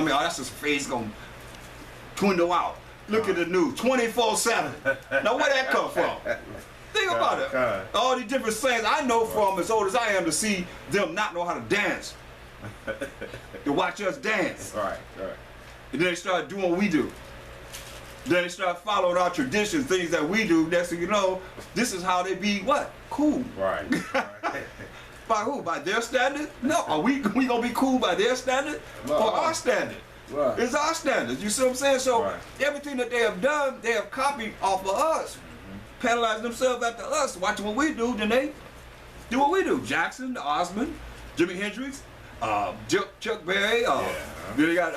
mean, oh, that's just a phase gonna dwindle out. Look at the news, 24/7. Now where that come from? Think about it. All these different sayings I know from as old as I am to see them not know how to dance. To watch us dance. Right. And then they start doing what we do. Then they start following our traditions, things that we do. Next thing you know, this is how they be what? Cool. Right. By who? By their standard? No. Are we gonna be cool by their standard or our standard? Right. It's our standards. You see what I'm saying? So everything that they have done, they have copied off of us, penalized themselves after us, watching what we do. Then they do what we do. Jackson, Osmond, Jimi Hendrix, Chuck Berry. Then they got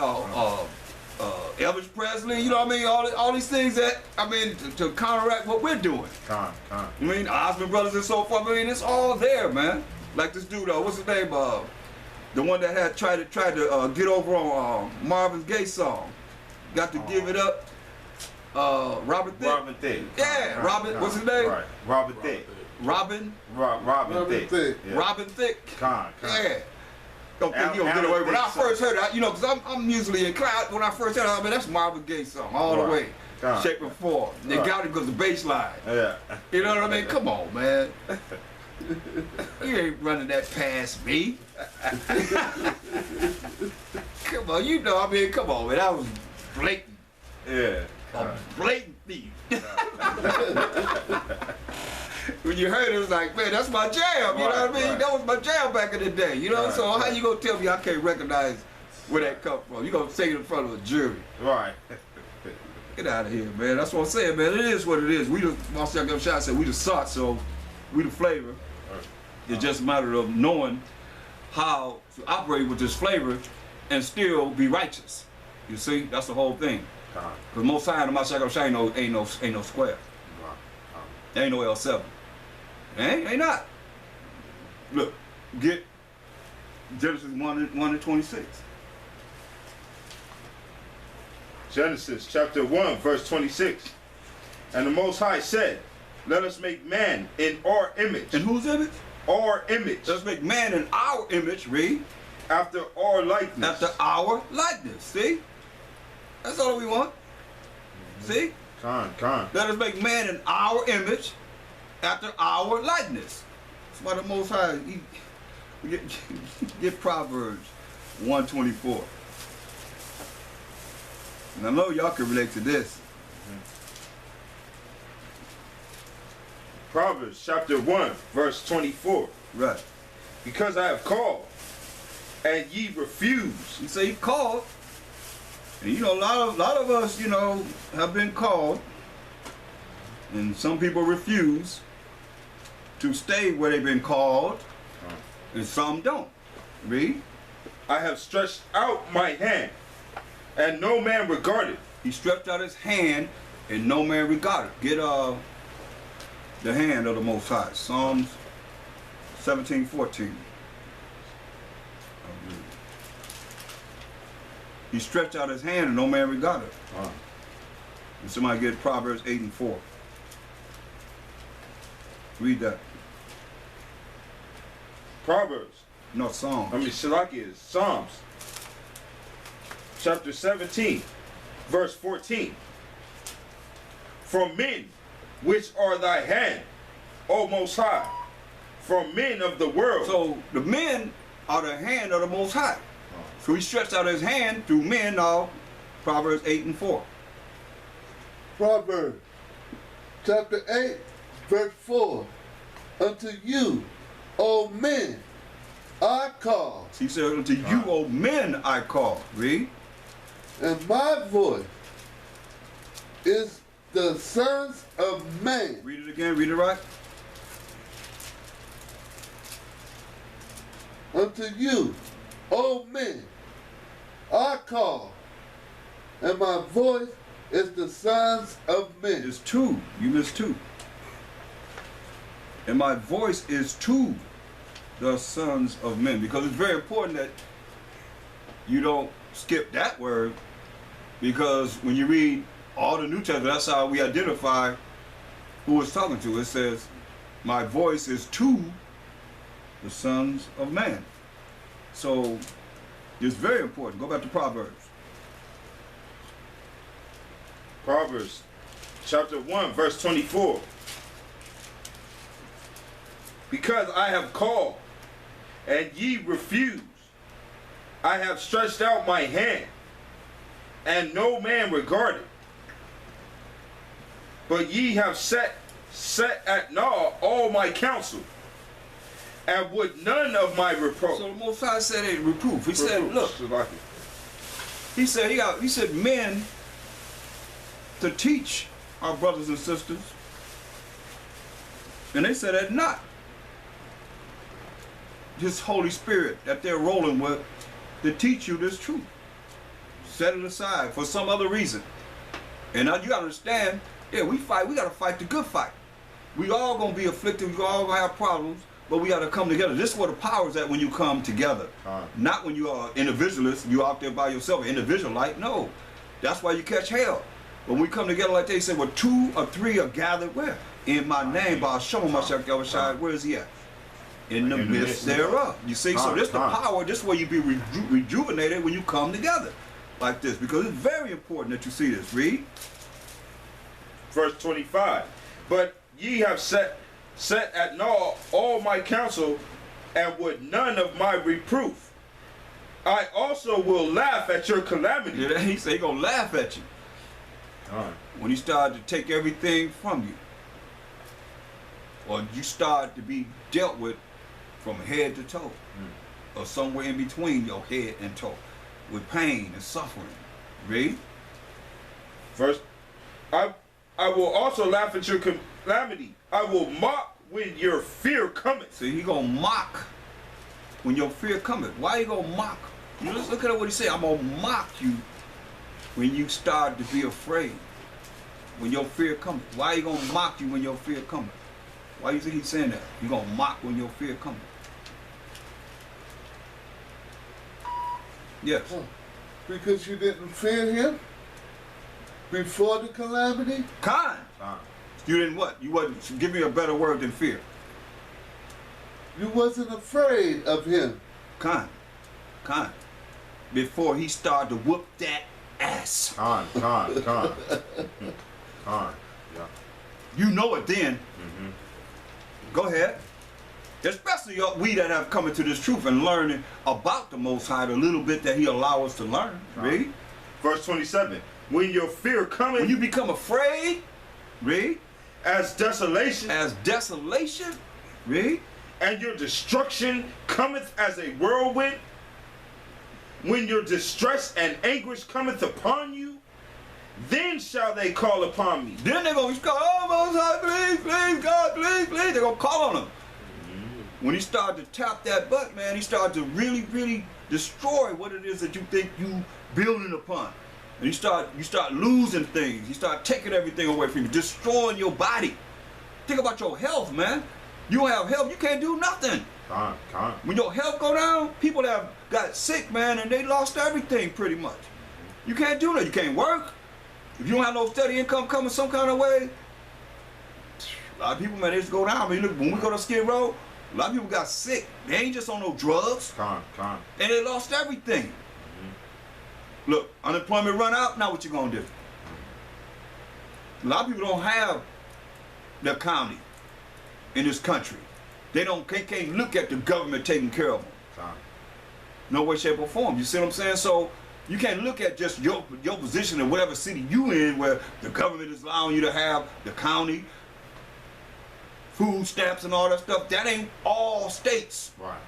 Elvis Presley. You know what I mean? All these things that to counteract what we're doing. I mean, Osmond Brothers and so forth. I mean, it's all there, man. Like this dude, what's his name? The one that had tried to get over on Marvin Gaye's song. Got to give it up. Robert Thicke. Robin Thicke. Yeah, Robin. What's his name? Right. Robin Thicke. Robin. Robin Thicke. Yeah. Robin Thicke. Yeah. Don't think you don't get away with it. When I first heard it, because I'm usually inclined. When I first heard it, that's Marvin Gaye's song all the way. Shape and form. They got it because the bass line. Yeah. You know what I mean? Come on, man. You ain't running that past me. Come on, come on, man. That was blatant. Yeah. A blatant thief. When you heard it, it was like, man, that's my jam. You know what I mean? That was my jam back in the day. You know? So how you gonna tell me I can't recognize where that come from? You gonna say it in front of a jury. Right. Get out of here, man. That's what I'm saying, man. It is what it is. We the Marcel Shot said we the sauce, so we the flavor. It's just a matter of knowing how to operate with this flavor and still be righteous. You see, that's the whole thing. Because most time the Marcel Shot ain't no square. There ain't no L7. Ain't not. Look, get Genesis 1:26. Genesis chapter 1, verse 26. And the Most High said, let us make man in our image. In whose image? Our image. Let's make man in our image, read. After our likeness. After our likeness, see? That's all we want. See? Con. Let us make man in our image, after our likeness. That's why the Most High, get Proverbs 1:24. And I know y'all can relate to this. Proverbs chapter 1, verse 24. Right. Because I have called, and ye refuse. You say he called. And a lot of us, have been called, and some people refuse to stay where they've been called, and some don't. Read. I have stretched out my hand, and no man regarded. He stretched out his hand, and no man regarded. Get the hand of the Most High. Psalms 17:14. He stretched out his hand and no man regarded. And somebody get Proverbs 8:4. Read that. Proverbs. No, Psalms. Shalakia is Psalms. Chapter 17, verse 14. From men which are thy hand, O Most High, from men of the world. So the men are the hand of the Most High. So he stretched out his hand through men of Proverbs 8:4. Proverbs chapter 8, verse 4. Unto you, O men, I call. He said, unto you, O men, I call. Read. And my voice is the sons of man. Read it again, read it right. Unto you, O men, I call, and my voice is the sons of men. It's two. You missed two. And my voice is to the sons of men. Because it's very important that you don't skip that word. Because when you read all the New Testament, that's how we identify who it's talking to. It says, my voice is to the sons of man. So it's very important. Go back to Proverbs. Proverbs chapter 1, verse 24. Because I have called, and ye refuse. I have stretched out my hand, and no man regarded. But ye have set at naught all my counsel, and would none of my reproach. So the Most High said a reproof. He said, look, Shabath. he said men to teach our brothers and sisters, and they said that not. His Holy Spirit that they're rolling with to teach you this truth. Set it aside for some other reason. And now you gotta understand, yeah, we gotta fight the good fight. We all gonna be afflicted, we all gonna have problems, but we gotta come together. This is where the power is at when you come together. Not when you are individualist, you out there by yourself, individualite, no. That's why you catch hell. When we come together like they say, well, 2 or 3 are gathered where? In my name, by Shabath myself, where is he at? In the midst thereof. You see, so this the power, this is where you be rejuvenated when you come together like this, because it's very important that you see this. Read. Verse 25. But ye have set at naught all my counsel, and would none of my reproof. I also will laugh at your calamity. Yeah, he said he gonna laugh at you. When he started to take everything from you, or you start to be dealt with from head to toe, or somewhere in between your head and toe, with pain and suffering. Read. First, I will also laugh at your calamity. I will mock when your fear cometh. See, he gonna mock when your fear cometh. Why you gonna mock? You just look at what he said. I'm gonna mock you when you start to be afraid. When your fear cometh. Why you gonna mock you when your fear cometh? Why you think he's saying that? You gonna mock when your fear cometh. Yes. Because you didn't fear him before the calamity? Kind. You didn't what? You wasn't, give me a better word than fear. You wasn't afraid of him. Kind. Before he started to whoop that ass. Con. Yeah. You know it then. Go ahead. Especially we that have come into this truth and learning about the Most High, the little bit that he allow us to learn. Read. Verse 27. When your fear cometh. When you become afraid. Read. As desolation. Read. And your destruction cometh as a whirlwind. When your distress and anguish cometh upon you, then shall they call upon me. Then they're going to call, oh, Most High, please, God, please. They're going to call on him. When he started to tap that butt, man, he started to really, really destroy what it is that you think you building upon. And you start losing things. You start taking everything away from you, destroying your body. Think about your health, man. You don't have health, you can't do nothing. When your health go down, people that have got sick, man, and they lost everything pretty much. You can't do that. You can't work. If you don't have no steady income coming some kind of way, a lot of people, man, they just go down. I mean, look, when we go to Skid Row, a lot of people got sick. They ain't just on no drugs. And they lost everything. Look, unemployment run out, now what you gonna do? A lot of people don't have the county in this country. They can't look at the government taking care of them. No way, shape, or form. You see what I'm saying? So you can't look at just your position in whatever city you in where the government is allowing you to have the county, food stamps and all that stuff. That ain't all states. Right.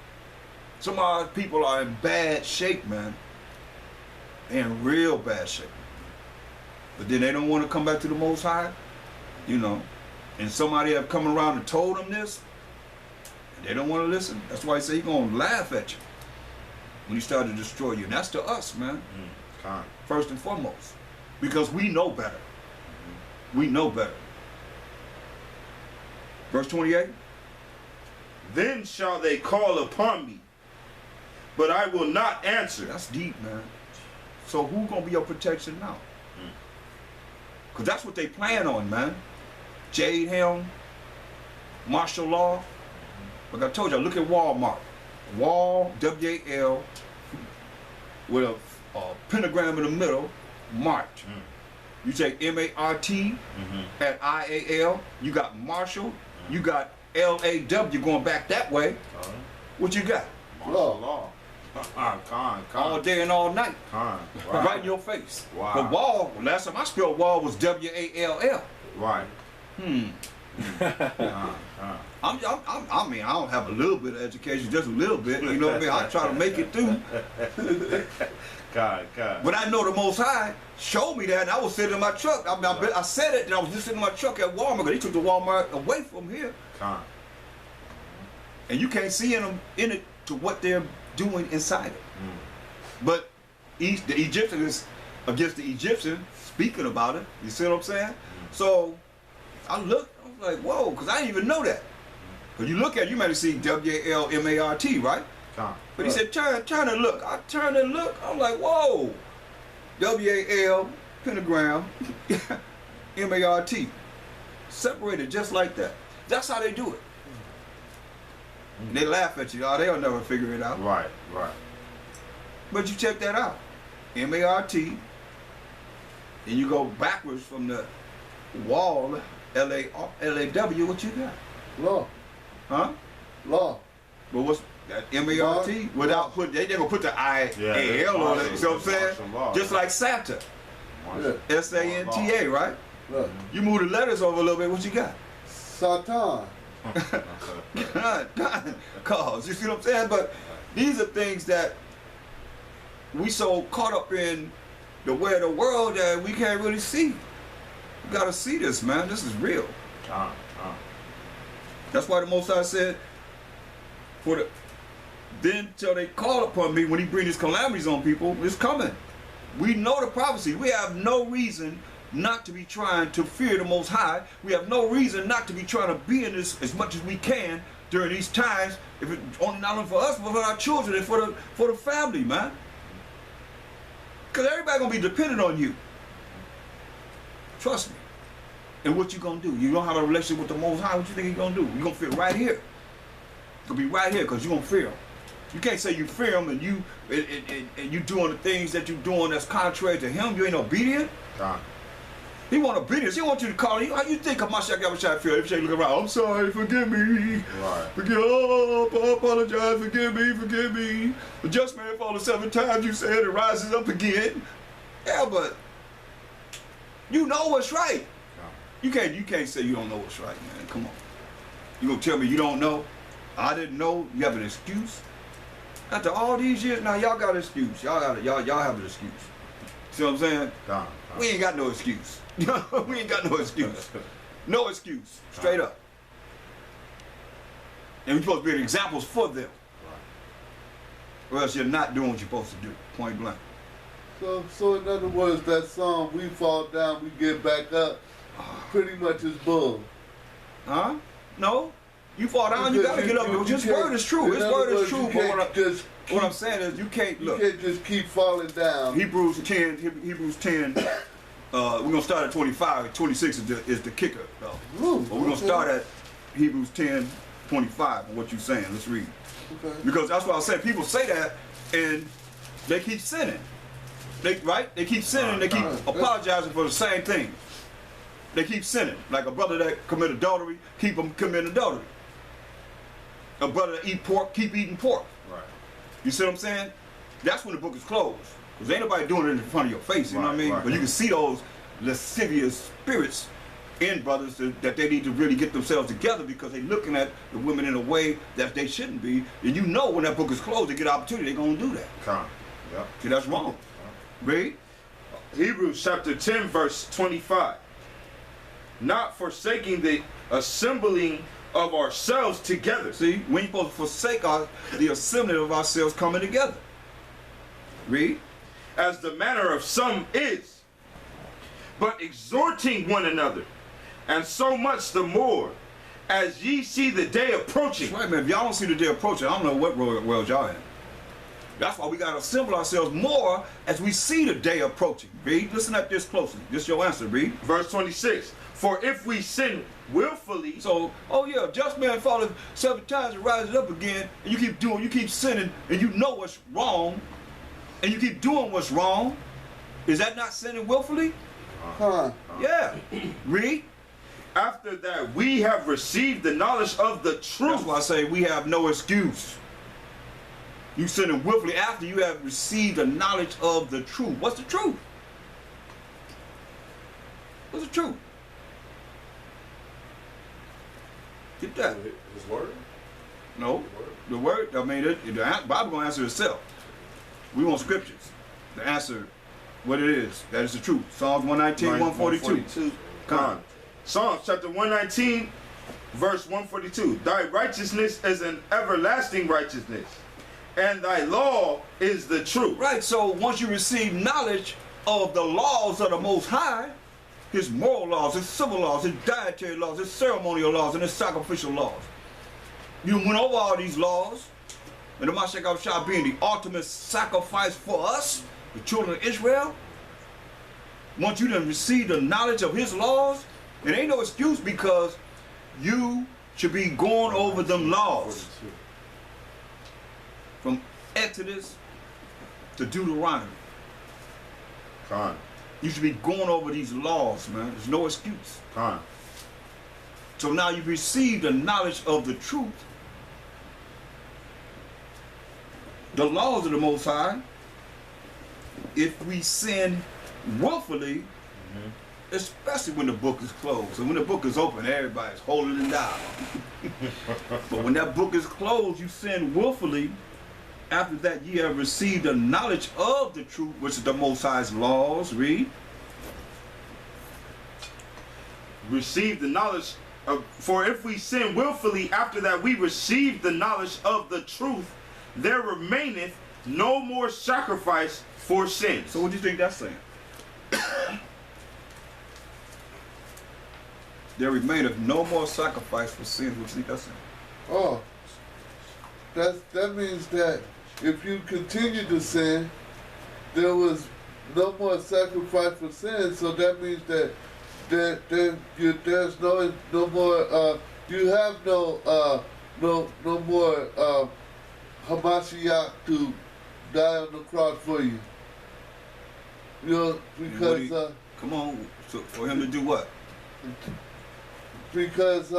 Some of our people are in bad shape, man. They're in real bad shape. But then they don't want to come back to the Most High, you know. And somebody have come around and told them this, and they don't want to listen. That's why he say he's going to laugh at you when he started to destroy you. And that's to us, man. First and foremost. Because we know better. We know better. Verse 28. Then shall they call upon me, but I will not answer. That's deep, man. So who gonna be your protection now? Because that's what they plan on, man. Jade Helm, martial law. Like I told you, look at Walmart. Wall, W-A-L, with a pentagram in the middle, Mart. You take M-A-R-T at I-A-L. You got Marshall. You got L-A-W going back that way. What you got? Law. Con. All day and all night. Con. Right in your face. Wow. But wall, last time I spelled wall was W-A-L-L. Right. I mean, I don't have a little bit of education, just a little bit. You know what I mean? I try to make it through. God. But I know the Most High showed me that, and I was sitting in my truck. I mean, I said it, and I was just sitting in my truck at Walmart. They took the Walmart away from here. Con. And you can't see in it to what they're doing inside it. But the Egyptian is against the Egyptian, speaking about it. You see what I'm saying? So I looked, I was like, whoa, because I didn't even know that. Because you look at it, you might see W-A-L-M-A-R-T, right? Con. But he said, turn and look. I turned and looked. I'm like, whoa. W-A-L, pentagram, M-A-R-T. Separated just like that. That's how they do it. And they laugh at you, they'll never figure it out. Right. But you check that out. M-A-R-T. And you go backwards from the wall, L-A-W, what you got? Law. Huh? Law. But what's that M-A-R-T? Without putting, they never put the I-A-L on it, you know what I'm saying? Just like Santa. Yeah. S-A-N-T-A, right? Right. You move the letters over a little bit, what you got? Satan. Cause, you see what I'm saying? But these are things that we so caught up in the way of the world that we can't really see. You gotta see this, man. This is real. That's why the Most High said, then till they call upon me, when he bring his calamities on people, it's coming. We know the prophecy. We have no reason not to be trying to fear the Most High. We have no reason not to be trying to be in this as much as we can during these times. If it's only not only for us, but for our children and for the family, man. Because everybody gonna be dependent on you. Trust me. And what you gonna do? You don't have a relationship with the Most High. What you think you gonna do? You gonna fear right here. You gonna be right here because you gonna fear him. You can't say you fear him and you doing the things that you doing that's contrary to him. You ain't obedient. He want obedience. He want you to call him. How you think of Mashiach Yahushua feel? If you look around, I'm sorry, forgive me. Right. I apologize, forgive me. The just man falls 7 times, you said, and rises up again. Yeah, but you know what's right. You can't say you don't know what's right, man. Come on. You gonna tell me you don't know? I didn't know. You have an excuse? After all these years, now y'all got an excuse. Y'all have an excuse. See what I'm saying? We ain't got no excuse. We ain't got no excuse. No excuse. Straight up. And we're supposed to be examples for them. Or else you're not doing what you're supposed to do. Point blank. So in other words, that song, we fall down, we get back up, pretty much is bull. Huh? No. You fall down, you gotta get up. His word is true. His word is true. But what I'm saying is you can't look. You can't just keep falling down. Hebrews 10. We're gonna start at 25. 26 is the kicker, though. But we're gonna start at Hebrews 10:25. What you saying? Let's read. Okay. Because that's what I said. People say that and they keep sinning. They keep sinning. They keep apologizing for the same thing. They keep sinning. Like a brother that commit adultery, keep him committing adultery. A brother that eat pork, keep eating pork. Right. You see what I'm saying? That's when the book is closed. Because ain't nobody doing it in front of your face, you know what I mean? Right. But you can see those lascivious spirits in brothers that they need to really get themselves together because they're looking at the women in a way that they shouldn't be. And you know when that book is closed, they get an opportunity, they're going to do that. Yep. See, that's wrong. Read. Hebrews chapter 10, verse 25. Not forsaking the assembling of ourselves together. See, we ain't supposed to forsake the assembly of ourselves coming together. Read. As the manner of some is, but exhorting one another, and so much the more, as ye see the day approaching. That's right, man. If y'all don't see the day approaching, I don't know what world y'all in. That's why we got to assemble ourselves more as we see the day approaching. Read. Listen at this closely. This is your answer, read. Verse 26. For if we sin willfully. So, oh yeah, just man falling 7 times and rises up again, and you keep sinning, and you know what's wrong, and you keep doing what's wrong. Is that not sinning willfully? Yeah. Read. After that we have received the knowledge of the truth. That's why I say we have no excuse. You sinning willfully after you have received the knowledge of the truth. What's the truth? What's the truth? Get that. His word? No. The word, I mean, the Bible gonna answer itself. We want scriptures to answer what it is. That is the truth. Psalms 119, 142. Come. Psalms chapter 119, verse 142. Thy righteousness is an everlasting righteousness, and thy law is the truth. Right, so once you receive knowledge of the laws of the Most High, his moral laws, his civil laws, his dietary laws, his ceremonial laws, and his sacrificial laws. You went over all these laws, and the Mashiach being the ultimate sacrifice for us, the children of Israel. Once you done receive the knowledge of his laws, it ain't no excuse because you should be going over them laws. From Exodus to Deuteronomy. Con. You should be going over these laws, man. There's no excuse. Con. So now you've received the knowledge of the truth. The laws of the Most High. If we sin willfully, especially when the book is closed. And when the book is open, everybody's holding it down. But when that book is closed, you sin willfully. After that, ye have received the knowledge of the truth, which is the Most High's laws. Read. Receive the knowledge of, for if we sin willfully, after that we receive the knowledge of the truth, there remaineth no more sacrifice for sins. So what do you think that's saying? There remaineth no more sacrifice for sins. What do you think that's saying? Oh, that means that if you continue to sin, there was no more sacrifice for sin. So that means that there's no more. You have no more Hamashiach to die on the cross for you. You know, because come on, so for him to do what? Because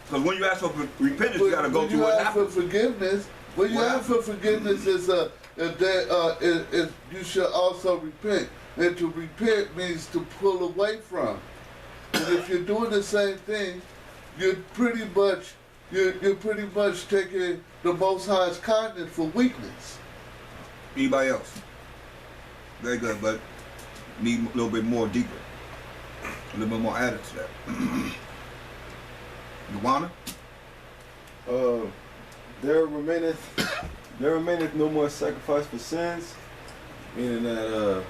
when you ask for repentance, you got to go through what happened. For forgiveness, when you ask for forgiveness, is you should also repent, and to repent means to pull away from. And if you're doing the same thing, you're pretty much taking the Most High's kindness for weakness. Anybody else? Very good, but need a little bit more deeper, a little bit more added to that. You wanna? There remaineth no more sacrifice for sins, meaning that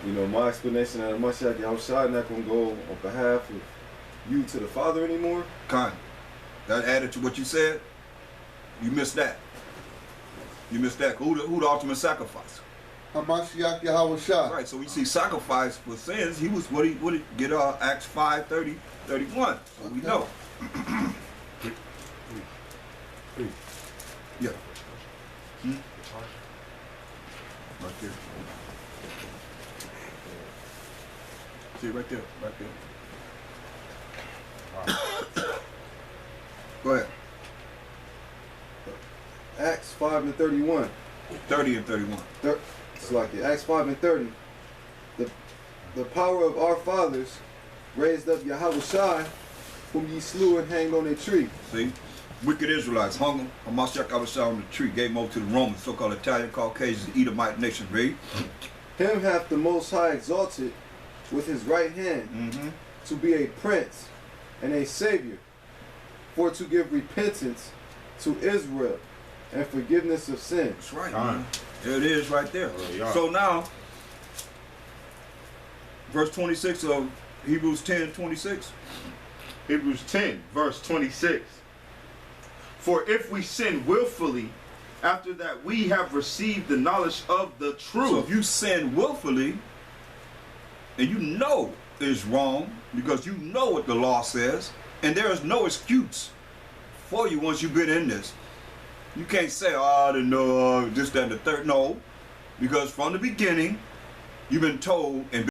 my explanation that Mashiach Yahushua not gonna go on behalf of you to the Father anymore. Kind. That added to what you said. You missed that. You missed that. Who the ultimate sacrifice? Hamashiach Yahushua. Right. So we see sacrifice for sins. He was what he get Acts 5:30, 31. So we know. Yeah. Right there. See it right there. Right there. Go ahead. Acts 5 and 31. 30 and 31. It's like it. Acts 5 and 30. The power of our fathers raised up Yahushua, whom ye slew and hanged on a tree. See? Wicked Israelites hung him, Hamashiach Yahushua on the tree, gave him over to the Romans, so-called Italian, Caucasians, Edomite nation. Read. Him hath the Most High exalted with his right hand to be a prince and a savior, for to give repentance to Israel and forgiveness of sins. That's right. Man. There it is right there. Yeah. So now, verse 26 of Hebrews 10:26. Hebrews 10, verse 26. For if we sin willfully, after that we have received the knowledge of the truth. So if you sin willfully, and you know it's wrong, because you know what the law says, and there is no excuse for you once you've been in this. You can't say, oh, I didn't know this, that, and the third. No, because from the beginning, you've been told and